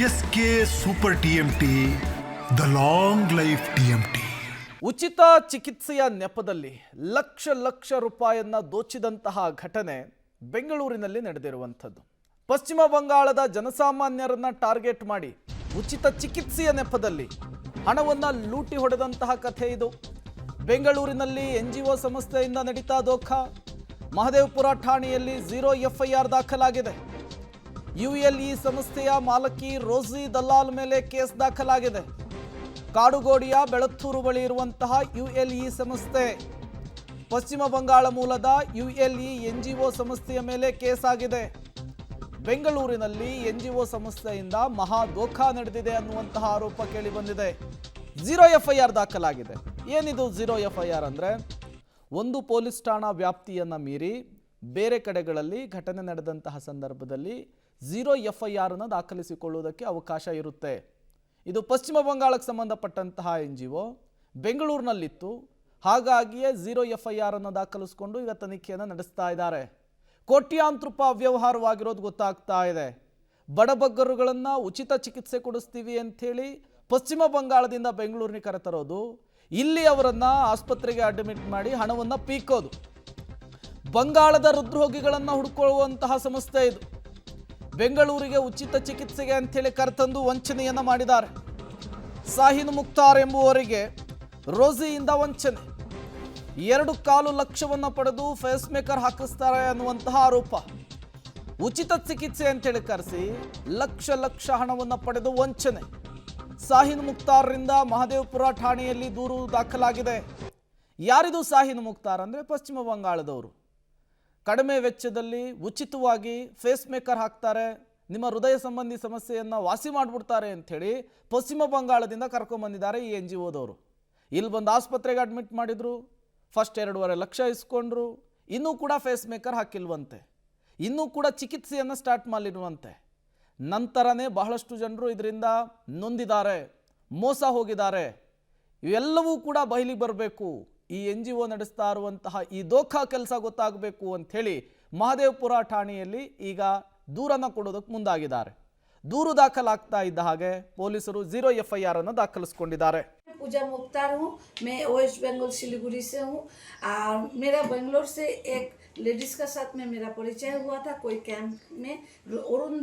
S K super TMT, the long life TMT. ಉಚಿತ ಚಿಕಿತ್ಸೆಯ ನೆಪದಲ್ಲಿ ಲಕ್ಷ ರೂಪಾಯಿಯನ್ನ ದೋಚಿದಂತಹ ಘಟನೆ ಬೆಂಗಳೂರಿನಲ್ಲಿ ನಡೆದಿರುವಂಥದ್ದು. ಪಶ್ಚಿಮ ಬಂಗಾಳದ ಜನಸಾಮಾನ್ಯರನ್ನ ಟಾರ್ಗೆಟ್ ಮಾಡಿ ಉಚಿತ ಚಿಕಿತ್ಸೆಯ ನೆಪದಲ್ಲಿ ಹಣವನ್ನ ಲೂಟಿ ಹೊಡೆದಂತಹ ಕಥೆ ಇದು. ಬೆಂಗಳೂರಿನಲ್ಲಿ NGO ಸಂಸ್ಥೆಯಿಂದ ನಡೀತಾ ದೋಖ. ಮಹದೇವಪುರ ಠಾಣೆಯಲ್ಲಿ 0 FIR ದಾಖಲಾಗಿದೆ. ULE ಸಂಸ್ಥೆಯ ಮಾಲಕಿ ರೋಸಿ ದಲಾಲ್ ಮೇಲೆ ಕೇಸ್ ದಾಖಲಾಗಿದೆ. ಕಾಡುಗೋಡಿಯ ಬೆಳತ್ತೂರು ಬಳಿ ಇರುವಂತಹ ULE ಸಂಸ್ಥೆ, ಪಶ್ಚಿಮ ಬಂಗಾಳ ಮೂಲದ ULE NGO ಸಂಸ್ಥೆಯ ಮೇಲೆ ಕೇಸ್ ಆಗಿದೆ. ಬೆಂಗಳೂರಿನಲ್ಲಿ NGO ಸಂಸ್ಥೆಯಿಂದ ಮಹಾ ದೋಖಾ ನಡೆದಿದೆ ಅನ್ನುವಂತಹ ಆರೋಪ ಕೇಳಿ ಬಂದಿದೆ. 0 FIR ದಾಖಲಾಗಿದೆ. ಏನಿದು 0 FIR ಅಂದರೆ, ಒಂದು ಪೊಲೀಸ್ ಠಾಣಾ ವ್ಯಾಪ್ತಿಯನ್ನು ಮೀರಿ ಬೇರೆ ಕಡೆಗಳಲ್ಲಿ ಘಟನೆ ನಡೆದಂತಹ ಸಂದರ್ಭದಲ್ಲಿ 0 FIR ಅನ್ನು ದಾಖಲಿಸಿಕೊಳ್ಳುವುದಕ್ಕೆ ಅವಕಾಶ ಇರುತ್ತೆ. ಇದು ಪಶ್ಚಿಮ ಬಂಗಾಳಕ್ಕೆ ಸಂಬಂಧಪಟ್ಟಂತಹ NGO ಬೆಂಗಳೂರಿನಲ್ಲಿತ್ತು. ಹಾಗಾಗಿಯೇ 0 FIR ಅನ್ನು ದಾಖಲಿಸಿಕೊಂಡು ಈಗ ತನಿಖೆಯನ್ನು ನಡೆಸ್ತಾ ಇದ್ದಾರೆ. ಕೋಟ್ಯಾಂತರ ರೂಪಾಯಿ ಅವ್ಯವಹಾರವಾಗಿರೋದು ಗೊತ್ತಾಗ್ತಾ ಇದೆ. ಬಡಬಗ್ಗರುಗಳನ್ನು ಉಚಿತ ಚಿಕಿತ್ಸೆ ಕೊಡಿಸ್ತೀವಿ ಅಂಥೇಳಿ ಪಶ್ಚಿಮ ಬಂಗಾಳದಿಂದ ಬೆಂಗಳೂರಿನ ಕರೆತರೋದು, ಇಲ್ಲಿ ಅವರನ್ನು ಆಸ್ಪತ್ರೆಗೆ ಅಡ್ಮಿಟ್ ಮಾಡಿ ಹಣವನ್ನು ಪೀಕೋದು. ಬಂಗಾಳದ ಹೃದ್ರೋಗಿಗಳನ್ನು ಹುಡುಕೊಳ್ಳುವಂತಹ ಸಂಸ್ಥೆ ಇದು. ಬೆಂಗಳೂರಿಗೆ ಉಚಿತ ಚಿಕಿತ್ಸೆಗೆ ಅಂಥೇಳಿ ಕರೆತಂದು ವಂಚನೆಯನ್ನು ಮಾಡಿದ್ದಾರೆ. ಸಾಹಿನ್ ಮುಕ್ತಾರ್ ಎಂಬುವರಿಗೆ ರೋಸಿಯಿಂದ ವಂಚನೆ, 2.25 ಲಕ್ಷವನ್ನು ಪಡೆದು ಫೇಸ್ ಮೇಕರ್ ಹಾಕಿಸ್ತಾರೆ ಅನ್ನುವಂತಹ ಆರೋಪ. ಉಚಿತ ಚಿಕಿತ್ಸೆ ಅಂತೇಳಿ ಕರೆಸಿ ಲಕ್ಷ ಹಣವನ್ನು ಪಡೆದು ವಂಚನೆ. ಸಾಹಿನ್ ಮುಕ್ತಾರ್ರಿಂದ ಮಹದೇವಪುರ ಠಾಣೆಯಲ್ಲಿ ದೂರು ದಾಖಲಾಗಿದೆ. ಯಾರಿದು ಸಾಹಿನ್ ಮುಕ್ತಾರ್ ಅಂದರೆ, ಪಶ್ಚಿಮ ಬಂಗಾಳದವರು. ಕಡಿಮೆ ವೆಚ್ಚದಲ್ಲಿ ಉಚಿತವಾಗಿ ಫೇಸ್ ಮೇಕರ್ ಹಾಕ್ತಾರೆ, ನಿಮ್ಮ ಹೃದಯ ಸಂಬಂಧಿ ಸಮಸ್ಯೆಯನ್ನು ವಾಸಿ ಮಾಡಿಬಿಡ್ತಾರೆ ಅಂಥೇಳಿ ಪಶ್ಚಿಮ ಬಂಗಾಳದಿಂದ ಕರ್ಕೊಂಬಂದಿದ್ದಾರೆ ಈ NGOದವರು. ಇಲ್ಲಿ ಬಂದು ಆಸ್ಪತ್ರೆಗೆ ಅಡ್ಮಿಟ್ ಮಾಡಿದ್ರು. ಫಸ್ಟ್ 2.5 ಲಕ್ಷ ಇಸ್ಕೊಂಡ್ರು. ಇನ್ನೂ ಕೂಡ ಫೇಸ್ ಮೇಕರ್ ಹಾಕಿಲ್ವಂತೆ, ಇನ್ನೂ ಕೂಡ ಚಿಕಿತ್ಸೆಯನ್ನು ಸ್ಟಾರ್ಟ್ ಮಾಡಿರುವಂತೆ. ನಂತರನೇ ಬಹಳಷ್ಟು ಜನರು ಇದರಿಂದ ನೊಂದಿದ್ದಾರೆ, ಮೋಸ ಹೋಗಿದ್ದಾರೆ. ಇವೆಲ್ಲವೂ ಕೂಡ ಬಯಲಿಗೆ ಬರಬೇಕು. ಈ NGO ನಡೆಸ್ತಾ ಇರುವಂತಹ ಈ ದೋಖಾ ಕೆಲಸ ಗೊತ್ತಾಗಬೇಕು ಅಂಥೇಳಿ ಮಹದೇವಪುರ ಠಾಣೆಯಲ್ಲಿ ಈಗ ದೂರನ್ನು ಕೊಡೋದಕ್ಕೆ ಮುಂದಾಗಿದ್ದಾರೆ. ದೂರು ದಾಖಲಾಗ್ತಾ ಇದ್ದ ಹಾಗೆ ಪೊಲೀಸರು 0 FIR ಅನ್ನು ದಾಖಲಿಸಿಕೊಂಡಿದ್ದಾರೆ. पूजा मुख्तार हूँ, मैं वेस्ट बंगाल सिलीगुड़ी से हूँ। मेरा बेंगलोर से एक लेडीज़ का साथ में मेरा परिचय हुआ था कोई कैंप में। अरुण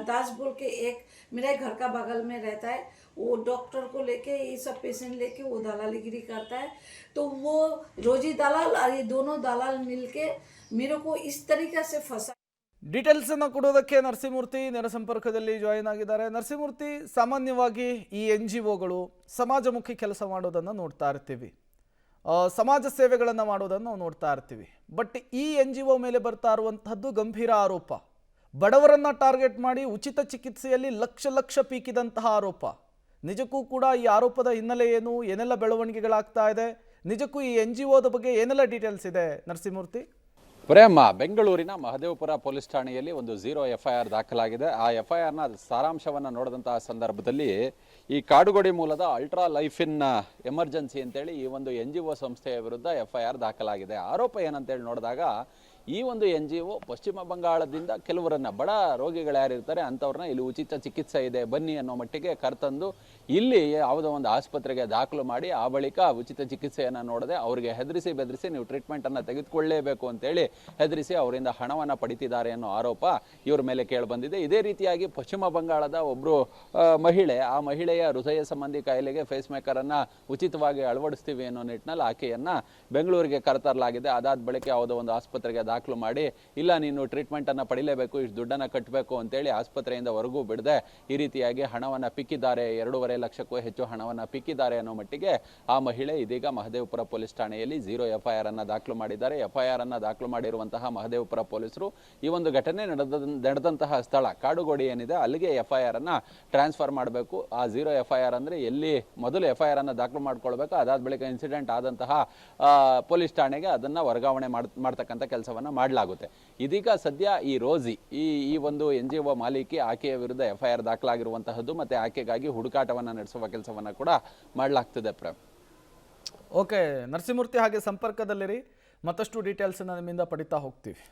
दास बोल के एक मेरे घर का बगल में रहता है, वो डॉक्टर को लेके ये सब पेशेंट लेके वो दलालीगिरी करता है। तो वो रोजी दलाल और ये दोनों दलाल मिलके मेरे को इस तरीके से फंसा. ಡೀಟೇಲ್ಸ್ ಅನ್ನು ಕೊಡೋದಕ್ಕೆ ನರಸಿಂಹಮೂರ್ತಿ ನೇರ ಸಂಪರ್ಕದಲ್ಲಿ ಜಾಯಿನ್ ಆಗಿದ್ದಾರೆ. ನರಸಿಂಹಮೂರ್ತಿ, ಸಾಮಾನ್ಯವಾಗಿ ಈ NGOಗಳು ಸಮಾಜಮುಖಿ ಕೆಲಸ ಮಾಡೋದನ್ನು ನೋಡ್ತಾ ಇರ್ತೀವಿ, ಸಮಾಜ ಸೇವೆಗಳನ್ನು ಮಾಡೋದನ್ನು ನಾವು ನೋಡ್ತಾ ಇರ್ತೀವಿ. ಬಟ್ ಈ NGO ಮೇಲೆ ಬರ್ತಾ ಇರುವಂತಹದ್ದು ಗಂಭೀರ ಆರೋಪ. ಬಡವರನ್ನ ಟಾರ್ಗೆಟ್ ಮಾಡಿ ಉಚಿತ ಚಿಕಿತ್ಸೆಯಲ್ಲಿ ಲಕ್ಷ ಪೀಕಿದಂತಹ ಆರೋಪ. ನಿಜಕ್ಕೂ ಕೂಡ ಈ ಆರೋಪದ ಹಿನ್ನೆಲೆ ಏನು, ಏನೆಲ್ಲ ಬೆಳವಣಿಗೆಗಳಾಗ್ತಾ ಇದೆ, ನಿಜಕ್ಕೂ ಈ NGOದ ಬಗ್ಗೆ ಏನೆಲ್ಲ ಡೀಟೇಲ್ಸ್ ಇದೆ ನರಸಿಂಹಮೂರ್ತಿ? ಪ್ರೇಮ, ಬೆಂಗಳೂರಿನ ಮಹದೇವಪುರ ಪೊಲೀಸ್ ಠಾಣೆಯಲ್ಲಿ ಒಂದು 0 FIR ದಾಖಲಾಗಿದೆ. ಆ FIRನ ಸಾರಾಂಶವನ್ನು ನೋಡಿದಂತಹ ಸಂದರ್ಭದಲ್ಲಿ ಈ ಕಾಡುಗೋಡಿ ಮೂಲದ ಅಲ್ಟ್ರಾ ಲೈಫ್ ಇನ್ ಎಮರ್ಜೆನ್ಸಿ ಅಂತೇಳಿ ಈ ಒಂದು NGO ಸಂಸ್ಥೆಯ ವಿರುದ್ಧ FIR ದಾಖಲಾಗಿದೆ. ಆರೋಪ ಏನಂತೇಳಿ ನೋಡಿದಾಗ, ಈ ಒಂದು NGO ಪಶ್ಚಿಮ ಬಂಗಾಳದಿಂದ ಕೆಲವರನ್ನ, ಬಡ ರೋಗಿಗಳು ಯಾರಿರ್ತಾರೆ ಅಂಥವ್ರನ್ನ ಇಲ್ಲಿ ಉಚಿತ ಚಿಕಿತ್ಸೆ ಇದೆ ಬನ್ನಿ ಅನ್ನೋ ಮಟ್ಟಿಗೆ ಕರೆತಂದು ಇಲ್ಲಿ ಯಾವುದೋ ಒಂದು ಆಸ್ಪತ್ರೆಗೆ ದಾಖಲು ಮಾಡಿ ಆ ಬಳಿಕ ಉಚಿತ ಚಿಕಿತ್ಸೆಯನ್ನು ನೋಡದೆ ಅವರಿಗೆ ಹೆದರಿಸಿ ಬೆದರಿಸಿ ನೀವು ಟ್ರೀಟ್ಮೆಂಟನ್ನು ತೆಗೆದುಕೊಳ್ಳಲೇಬೇಕು ಅಂತೇಳಿ ಹೆದರಿಸಿ ಅವರಿಂದ ಹಣವನ್ನು ಪಡಿತಿದ್ದಾರೆ ಅನ್ನೋ ಆರೋಪ ಇವ್ರ ಮೇಲೆ ಕೇಳಿಬಂದಿದೆ. ಇದೇ ರೀತಿಯಾಗಿ ಪಶ್ಚಿಮ ಬಂಗಾಳದ ಒಬ್ಬರು ಮಹಿಳೆ, ಆ ಮಹಿಳೆಯ ಹೃದಯ ಸಂಬಂಧಿ ಕಾಯಿಲೆಗೆ ಫೇಸ್ ಮೇಕರನ್ನು ಉಚಿತವಾಗಿ ಅಳವಡಿಸ್ತೀವಿ ಅನ್ನೋ ನಿಟ್ಟಿನಲ್ಲಿ ಆಕೆಯನ್ನು ಬೆಂಗಳೂರಿಗೆ ಕರೆತರಲಾಗಿದೆ. ಅದಾದ ಬಳಿಕ ಯಾವುದೋ ಒಂದು ಆಸ್ಪತ್ರೆಗೆ ದಾಖಲು ಮಾಡಿ, ಇಲ್ಲ ನೀನು ಟ್ರೀಟ್ಮೆಂಟನ್ನು ಪಡಿಲೇಬೇಕು, ಇಷ್ಟು ದುಡ್ಡನ್ನು ಕಟ್ಟಬೇಕು ಅಂತೇಳಿ ಆಸ್ಪತ್ರೆಯಿಂದ ಹೊರಗೂ ಬಿಡದೆ ಈ ರೀತಿಯಾಗಿ ಹಣವನ್ನು ಪಿಕ್ಕಿದ್ದಾರೆ. 2.5 ಲಕ್ಷಕ್ಕೂ ಹೆಚ್ಚು ಹಣವನ್ನು ಪಿಕ್ಕಿದ್ದಾರೆ ಅನ್ನೋ ಮಟ್ಟಿಗೆ ಆ ಮಹಿಳೆ ಇದೀಗ ಮಹದೇವಪುರ ಪೊಲೀಸ್ ಠಾಣೆಯಲ್ಲಿ 0 FIR ಅನ್ನು ದಾಖಲು ಮಾಡಿದ್ದಾರೆ. FIR ಅನ್ನು ದಾಖಲು ಮಾಡಿರುವಂತಹ ಮಹದೇವಪುರ ಪೊಲೀಸರು ಈ ಒಂದು ಘಟನೆ ನಡೆದಂತಹ ಸ್ಥಳ ಕಾಡುಗೋಡಿ ಏನಿದೆ ಅಲ್ಲಿಗೆ FIR ಅನ್ನು ಟ್ರಾನ್ಸ್ಫರ್ ಮಾಡಬೇಕು. ಆ 0 FIR ಅಂದರೆ ಎಲ್ಲಿ ಮೊದಲು FIR ಅನ್ನು ದಾಖಲು ಮಾಡ್ಕೊಳ್ಬೇಕು, ಅದಾದ ಬಳಿಕ ಇನ್ಸಿಡೆಂಟ್ ಆದಂತಹ ಪೊಲೀಸ್ ಠಾಣೆಗೆ ಅದನ್ನು ವರ್ಗಾವಣೆ ಮಾಡ್ತಕ್ಕಂಥ ಕೆಲಸವನ್ನು ಮಾಡಲಾಗುತ್ತೆ. ಇದೀಗ ಸದ್ಯ ಈ ರೋಸಿ ಈ ಒಂದು NGO ಮಾಲೀಕಿ, ಆಕೆಯ ವಿರುದ್ಧ FIR ದಾಖಲಾಗಿರುವಂತಹದ್ದು ಮತ್ತೆ ಆಕೆಗಾಗಿ ಹುಡುಕಾಟವನ್ನು ನಡೆಸುವ ಕೆಲಸವನ್ನು ಕೂಡ ಮಾಡಲಾಗ್ತಿದೆ. ಓಕೆ ನರಸಿಂಹಮೂರ್ತಿ, ಹಾಗೆ ಸಂಪರ್ಕದಲ್ಲಿರಿ, ಮತ್ತಷ್ಟು ಡೀಟೇಲ್ಸ್ ನಿಮ್ಮಿಂದ ಪಡಿತಾ ಹೋಗ್ತೀವಿ.